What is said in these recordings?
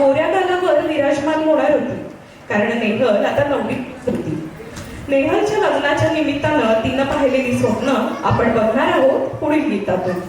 गोऱ्या गालावर विराजमान होणार होती, कारण नेहल आता 9वीत होती. नेहलच्या लग्नाच्या निमित्तानं तिनं पाहिलेली स्वप्न आपण बघणार आहोत पुढील गीतातून.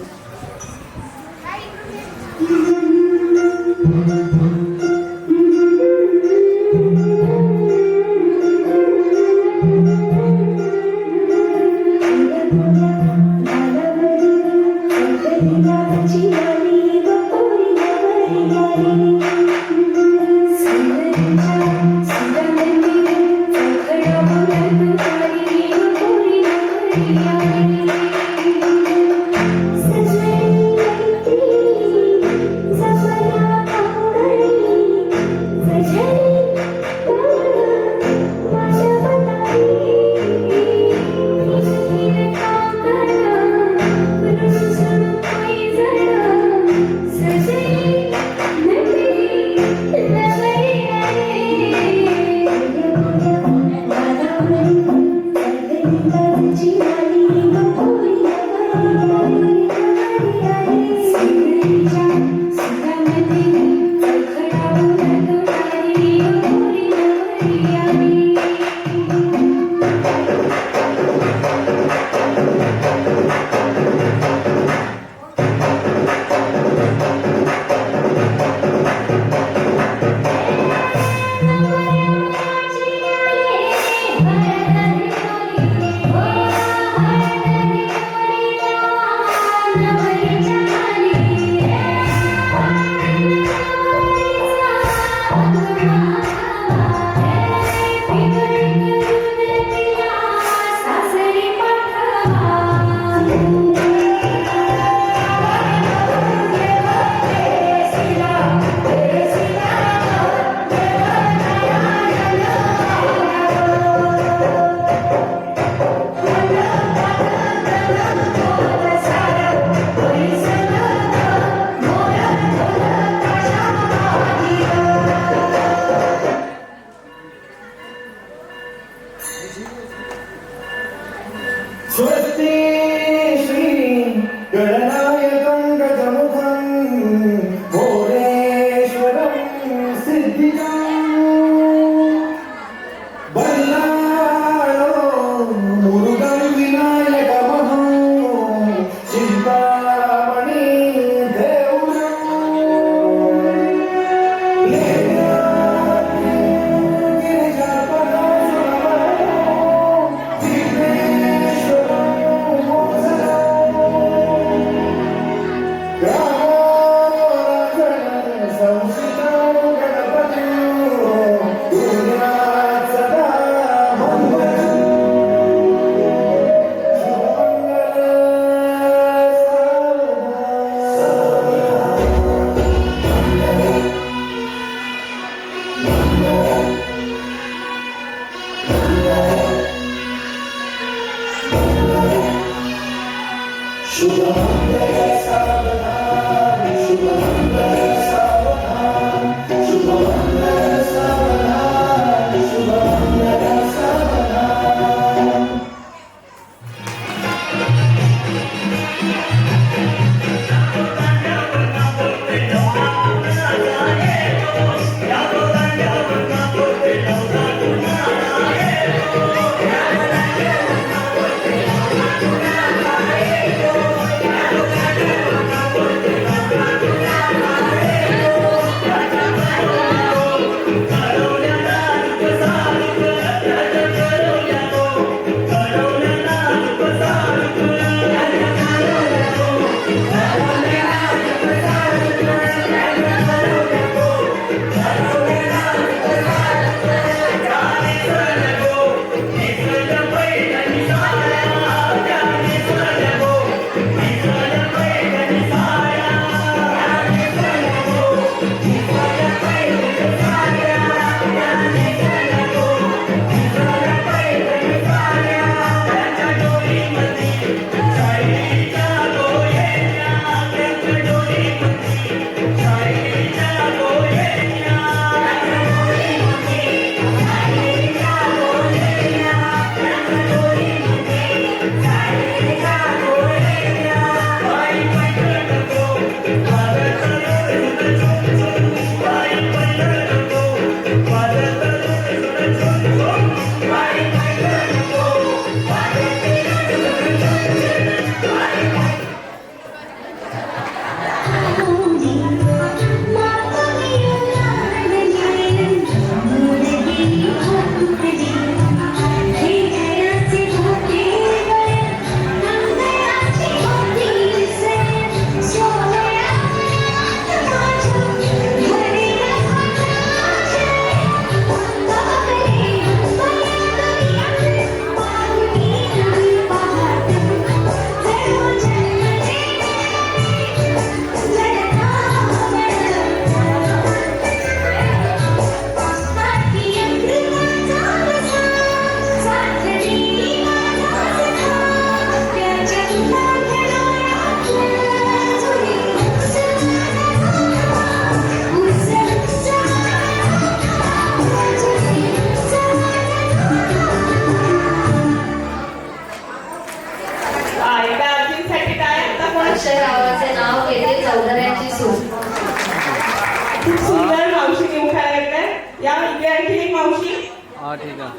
हा ठीक आहे.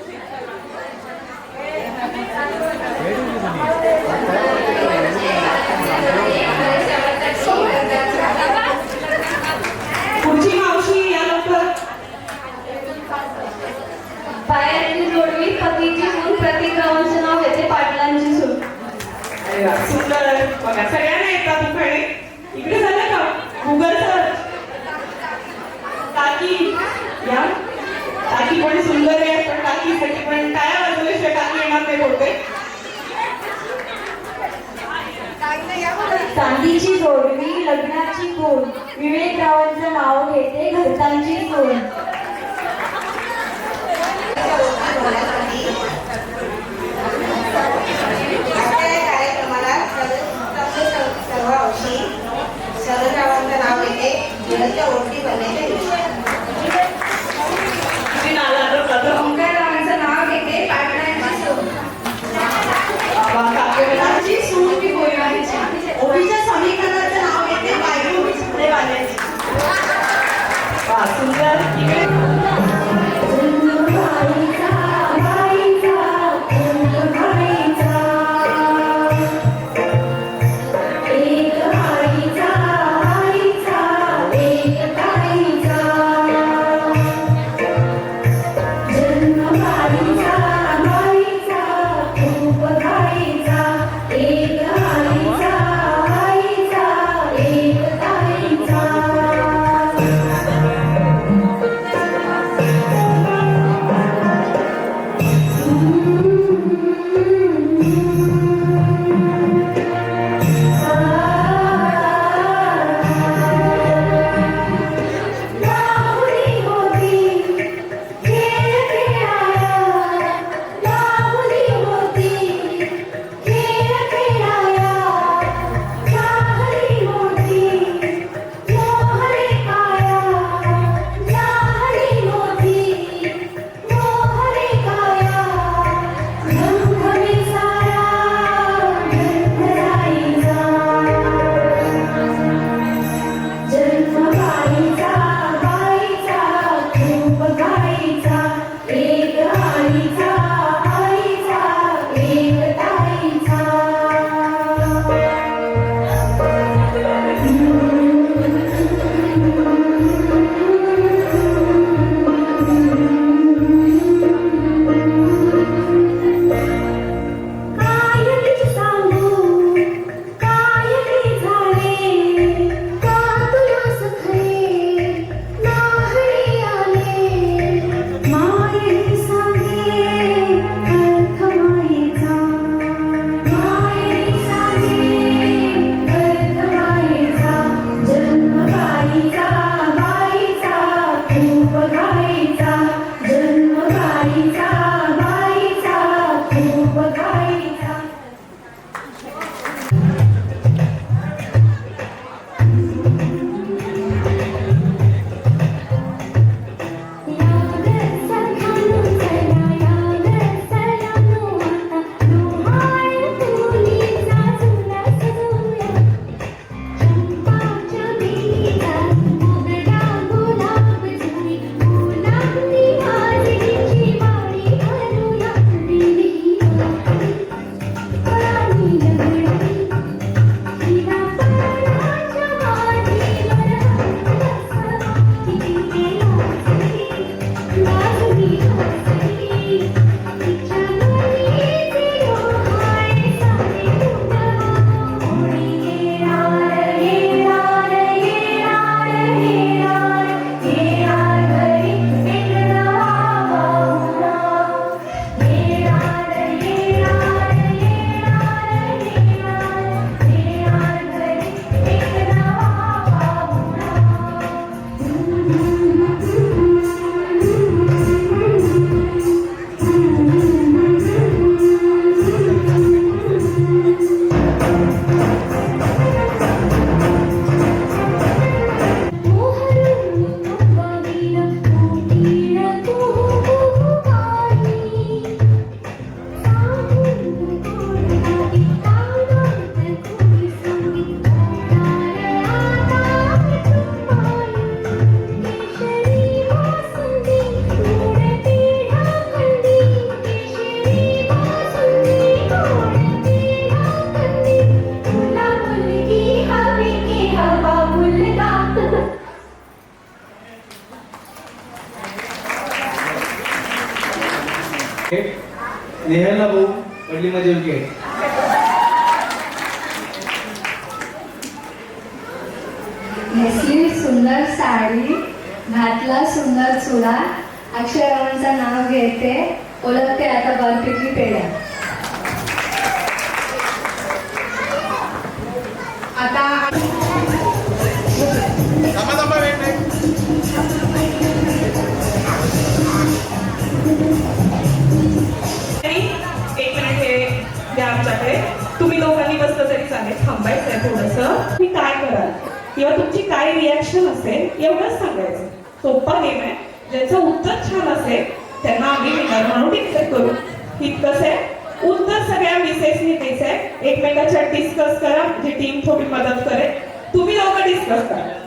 पुढची मावशी या लवकर. पायाची जोडवी पतीची सून प्रतिक्रमांचे नाव येते पाटलांची सून. अरे वा, सुंदर. बघा सगळ्यांना येतात उखाणे. इकडे झालं का गुगल सर्च. काकी या. काकी पण सुंदर आहे, पण काकीसाठी पण टाळ्या वाजवल्याशिवाय काकी येणार नाही बोलते. चांदीची जोडवी लग्नाची खून विवेकरावांचं नाव घेते घरच्यांची सून. सर्वांशी शरदरावांचं नाव येते जगाच्या ओटी बनण्याच्या दिवशी. ओंकाररावांचं नाव घेते पाटलांची सून. काकीची सून की गोयवाची. ओबीच्या समीकरणाचं नाव येते बायको बिस्कुटेवाल्याची. वा सुंदर. मध्ये घे. नेसली सुंदर साडी, घातला सुंदर चुडा, अक्षरावांचं नाव घेते, ओळखते आता बर्फीतली पेढ्या. आता एक मिनिट हे द्या आमच्याकडे. तुम्ही दोघांनी बसलं तरी चालेल, थांबायचं आहे थोडंसं. तुम्ही काय कराल किंवा तुमची काय रिॲक्शन असेल एवढंच सांगायचं. सोपा गेम आहे. ज्याचं उत्तर छान असेल त्यांना आम्ही विनर म्हणून डिक्लेअर करू. इतकंच आहे. उत्तर सगळ्या मिसेसनी द्यायचं आहे. एकमेकाच्या डिस्कस करा, म्हणजे टीम थोडी मदत करेल. तुम्ही दोघं डिस्कस करा.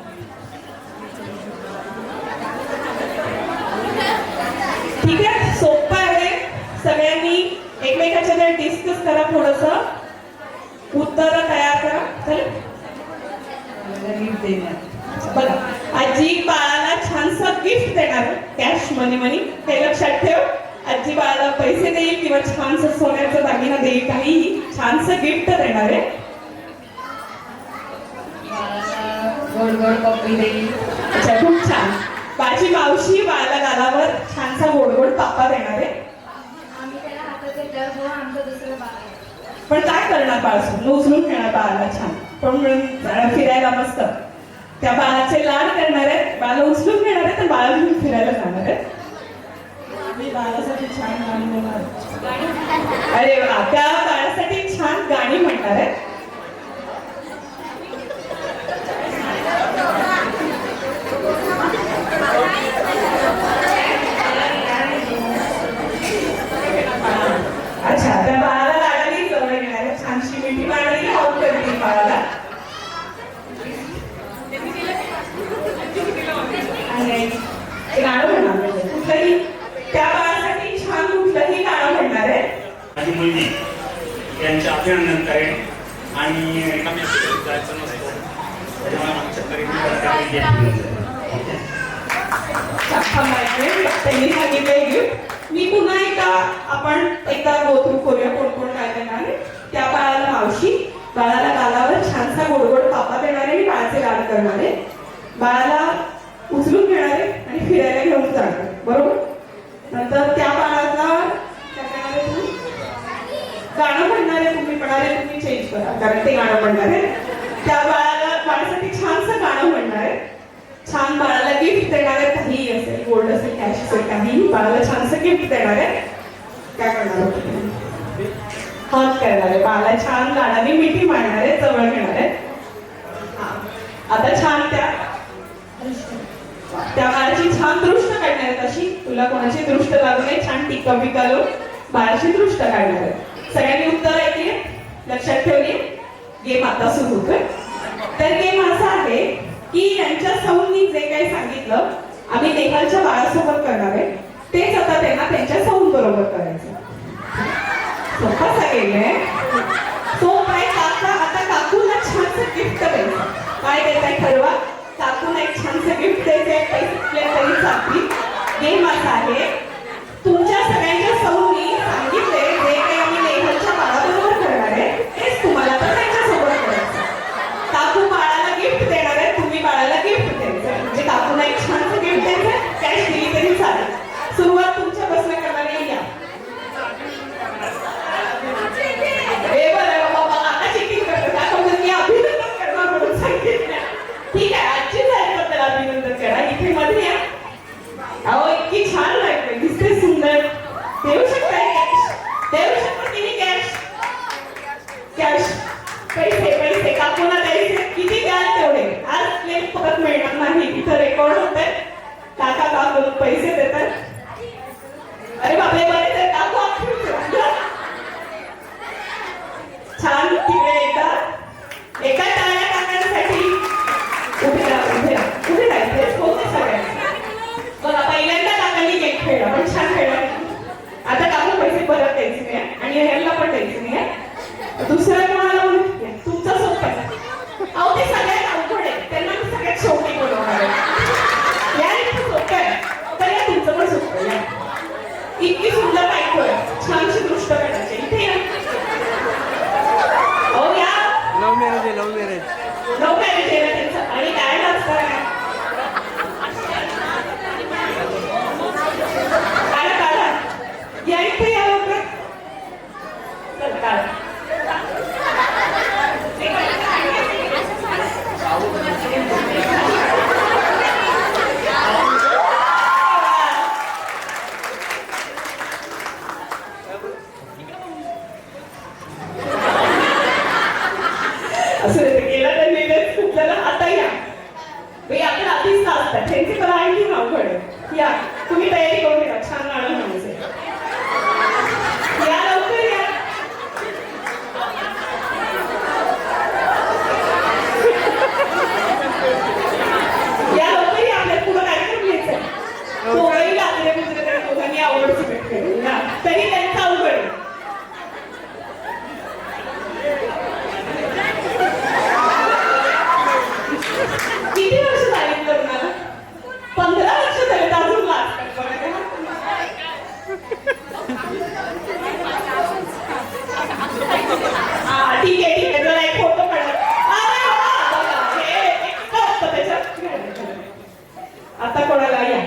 ठीक आहे, सोपं आहे. सगळ्यांनी एकमेकाच्या डिस्कस करा, थोडंसं उत्तर तयार करा. चला बघा, आजी बाळाला छानसं गिफ्ट देणार. कॅश मनी हे लक्षात ठेव. आजी बाळाला पैसे देईल किंवा छानसं सोन्याचा दागिना देईल, काहीही छानसं गिफ्ट देणार आहे. गोड गोड पप्पी देईल. अच्छा, खूप छान. माझी मावशी बाळाला गालावर छानसा गोड गोड पापा देणार आहे. आम्ही त्याला हातात घेतल्यावर हो आमचं दुसरं बाळ आहे. पण काय करणार, बाळ उचलून घेणार बाळाला छान, पण मिळून फिरायला मस्त. त्या बाळाचे लाड करणार आहेत, बाळाला उचलून घेणार आहेत आणि बाळा घेऊन फिरायला जाणार आहेत. आम्ही बाळासाठी छान गाणी म्हणणार. अरे वा, त्या बाळासाठी छान गाणी म्हणणार आहे. अच्छा, त्या बाळाला लाडाली सवय घेणार आहे. छानशी मिठी मारली आउट करतील बाळाला. आणि गाणं म्हणणार म्हणजे कुठलंही त्या बाळासाठी छान कुठलंही गाणं म्हणणार आहे. माझी मुलगी यांचे अभिनंदन करेन आणि एका जायचं नसतो त्याच्यामुळे आमच्या त्यांनी सांगितलंय गिफ्ट. मी पुन्हा आपण एकदा गो थ्रू करूया कोण कोण काय देणार आहे. त्या बाळाला मावशी बाळाला गालावर छानसा गोडगोड पापा देणार आहे आणि बाळाचे लाड करणार आहे. बाळाला उचलून घेणार आहे आणि फिरायला घेऊन जाणार, बरोबर. नंतर त्या बाळाला गाणं म्हणणार आहे. तुम्ही म्हणाले तुम्ही चेंज करा, कारण ते गाणं म्हणणार आहे. त्या बाळासाठी छानसं गाणं म्हणणार आहे. छान बाळाला गिफ्ट देणार आहे. काहीही असेल, गोल्ड असेल, कॅश असेल, काहीही बाळाला छानसं गिफ्ट देणार आहे. काय करणार हक करणार आहे. बाळाला छान गाण्याने मिठी मारणार आहे, जवळ घेणार आहे. आता छान त्या बाळाची छान दृष्ट काढणार आहे. तशी तुला कोणाची दृष्ट लागू नये, छान टिका बिका लावून बाळाची दृष्ट काढणार आहे. सगळ्यांनी उत्तर ऐकली, लक्षात ठेवली. गेम आता सुरू होतोय. तर गेम असा आहे की यांच्या सौंनी जे काही सांगितलं आम्ही नेहालच्या बाळासोबत करणार आहे, तेच आता त्यांना त्यांच्या सौन बरोबर करायचं. सोपा सांगितलंय. तो काय काका आता काकूला छानसं गिफ्ट द्यायचं. काय देताय ठरवा. काकूला एक छानसं गिफ्ट द्यायचंय, पैसे तरी चालतील. गेम असा आहे, तुमच्या सगळ्यांच्या सौंनी सांगितले जे काही आम्ही नेहालच्या बाळाबरोबर करणार आहे तेच तुम्हाला तर त्यांच्यासोबत करायचं. काकू बाळाला गिफ्ट देणार आहे, तुम्ही बाळाला गिफ्ट द्यायचं. म्हणजे काकूला एक छानसं गिफ्ट द्यायचं, कॅश दिली तरी चालेल. सुरुवात तुमच्या बसनं करणार आहे. या आता चिटिंग करतो, आता मी अभिनंदन करणार म्हणून सांगितलं. ठीक आहे, आजची बद्दल अभिनंदन करा. इथे मध्ये या. अहो, इतकी छान लागते, दिसते सुंदर. देऊ शकताय कॅश, देऊ शकता किती कॅश. कॅश पैसे काकूला द्यायचे. किती द्याल तेवढे. आज प्लेट परत मिळणार नाही. इथं रेकॉर्ड होत आहे. काका काकू पैसे देतात. अरे बापरे, बरेच आहे. काकू छान. तिकडे एका टाळ्या काकांसाठी उभे राहायचे होते सगळ्यांना. बघा, पहिल्यांदा काकांनी गेम खेळला, पण छान खेळला. आता काकू पैसे परत द्यायचे नाही आणि ह्यांना पण द्यायचे नाही. दुसऱ्या कोणाला तुमचा सोपं आहे. अहो, ते सगळ्यात अवघड आहे, त्यांना मी सगळ्यात शेवटी बोलवणार आहे. या इतकं सोपं आहे, तर या तुमचं पण सोपं आहे. इतकी सुंदर बायको आहे, छानशी दृष्ट काढायची. इथे या. असं गेला तर लिहिलंच खूप जण आता या बाई आपण आधीच असतात त्यांची मला आहे की नाव कळेल या तुम्ही तयारी करून घ्या छान गाणं म्हणायचं या लवकर या या लवकर या आपल्या पुढं कार्यक्रम घ्यायचा दोघंही लागले म्हणजे तरी दोघांनी आवड सिलेक्ट केली ना तरी त्यांचं अवघड आहे. किती वर्ष झाली लग्नाला 15 वर्ष झाले अजून लागतात ठीक आहे जरा एक फोटो काढा अरे वा, बघा, हे extra असतं त्याच्यात. आता कोणाला या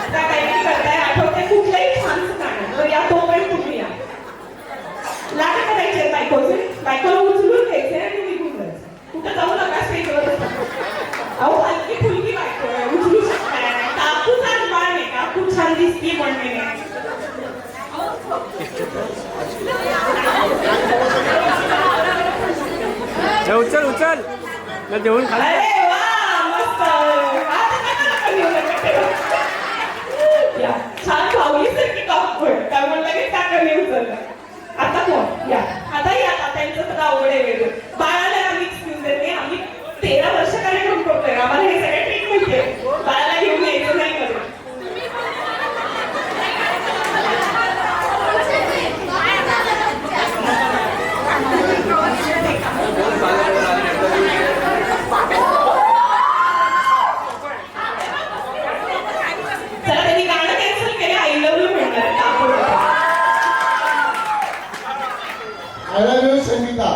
आता काही करताय आठवते कुठलंही छानसं गाणं तर या तो पण तुम्ही या लाट करायचे बायकोला उचलून घ्यायचे आणि निघून जायचं कुठं जाऊ नका स्टेजवर अहो हलकी फुलकी बायको आहे, उचलू शकताय काकूचा बाण आहे काकू छान दिसती म्हणणे उचल उचल ना देऊन खाला अरे वा मस्त आता नका घेऊ नका या छान भावलीसारखी काकू आहे त्यामुळे लगेच काका नाही उचललं आता कोण या आता या त्यांचं तर आवड आहे वेगळं बाळाला आम्ही एक्सक्यूज देते आम्ही 13 वर्ष कार्यक्रम करतोय आम्हाला हे सगळं ट्रिक माहितीये बाळाला घेऊन यायचं नाही मध्ये चला त्यांनी गाणं कॅन्सल केले आय लव्ह यू म्हणणार काकू आय लव्ह यू संगीता.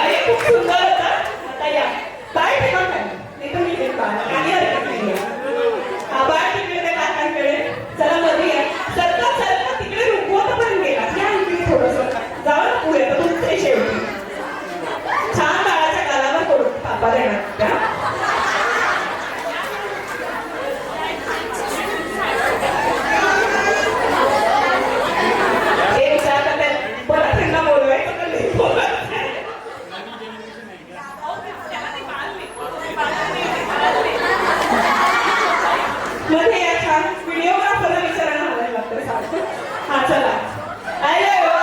हे खूप सुंदर होतं आता या बाय ठेवा काय नाही तर मी घेत काही हरकत नाही हा बाय तिकडे त्या काकांकडे चला मध्ये या सरका तिकडे रुकवत पण गेला या इकडे थोडंसं जाऊ ना पुढे तर तुमचे शेवटी छान बाळाच्या गालावर करू पापा देणार परत त्यांना बोलवायचं तर नाही बोलवायचं मध्ये या छान व्हिडिओग्राफरला विचारायला हवायला लागतं सारखं हा चला अरे वा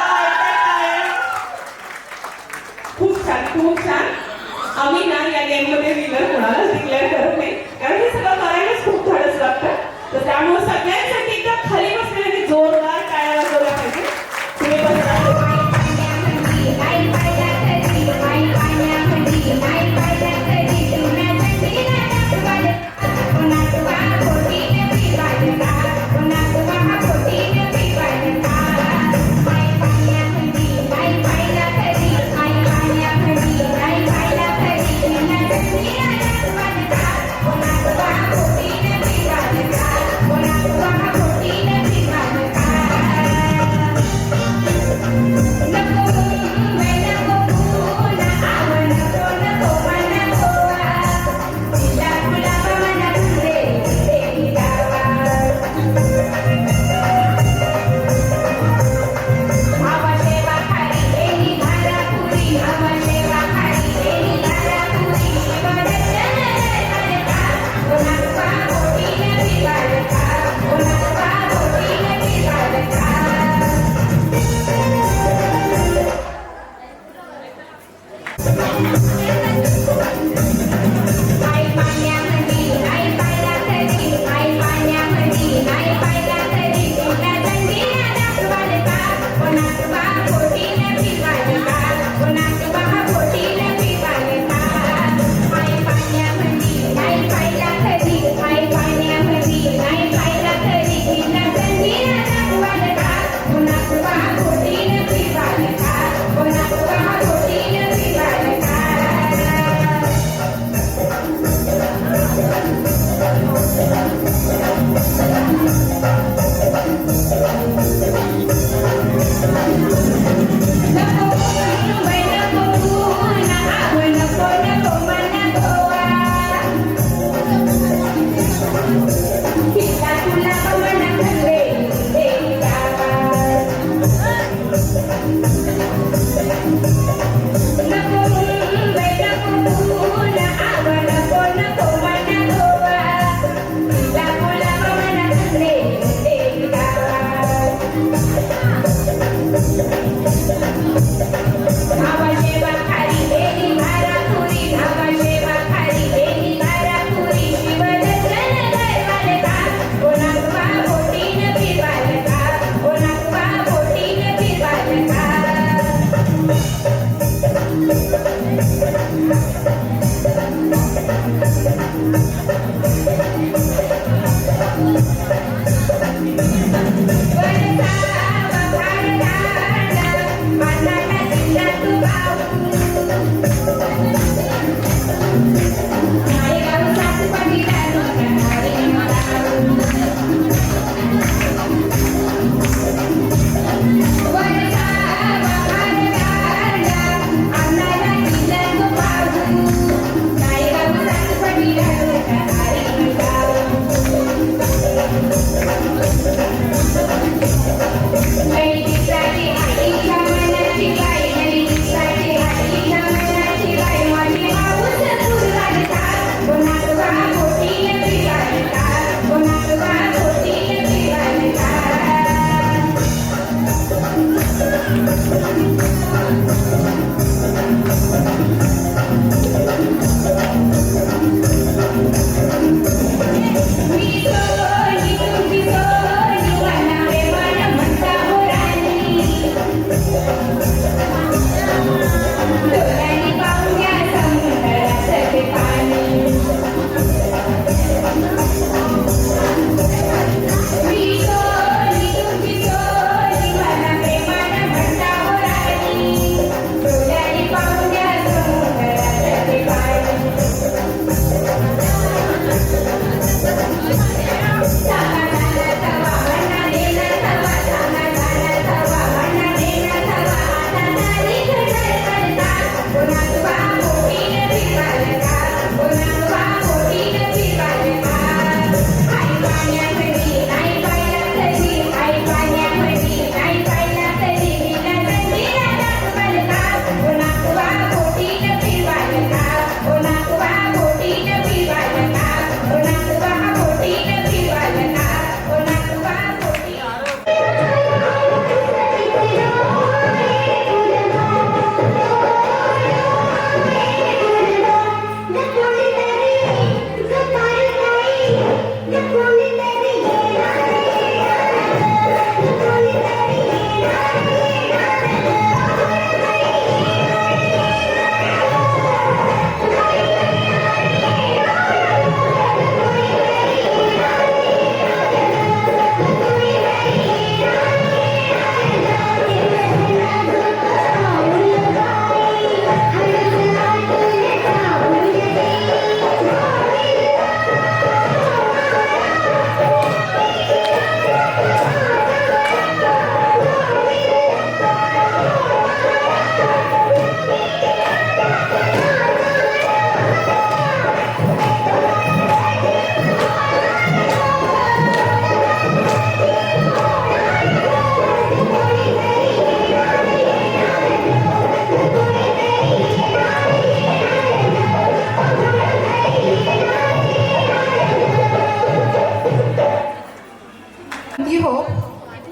खूप छान आम्ही ना या गेम मध्ये विनर कोणालाच डिक्लेअर करत नाही कारण हे सगळं करायलाच खूप धाडस लागतं तर त्यामुळे सगळ्यांसाठी एकदा खाली बसण्यासाठी जोरदार टाळ्या वाजवल्या पाहिजे तुम्ही बसता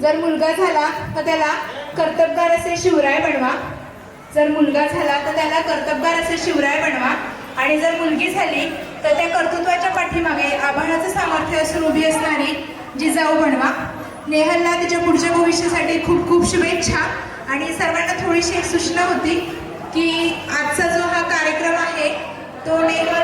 जर मुलगा झाला तर त्याला कर्तबगार असे शिवराय बनवा. जर मुलगा झाला तर त्याला कर्तबगार असे शिवराय बनवा. आणि जर मुलगी झाली तर त्या कर्तृत्वाच्या पाठीमागे आभाळाचं सामर्थ्य असून उभी असणारी जिजाऊ बनवा. नेहलला तिच्या पुढच्या भविष्यासाठी खूप खूप शुभेच्छा. आणि सर्वांना थोडीशी एक सूचना होती की आजचा जो हा कार्यक्रम आहे तो नेहल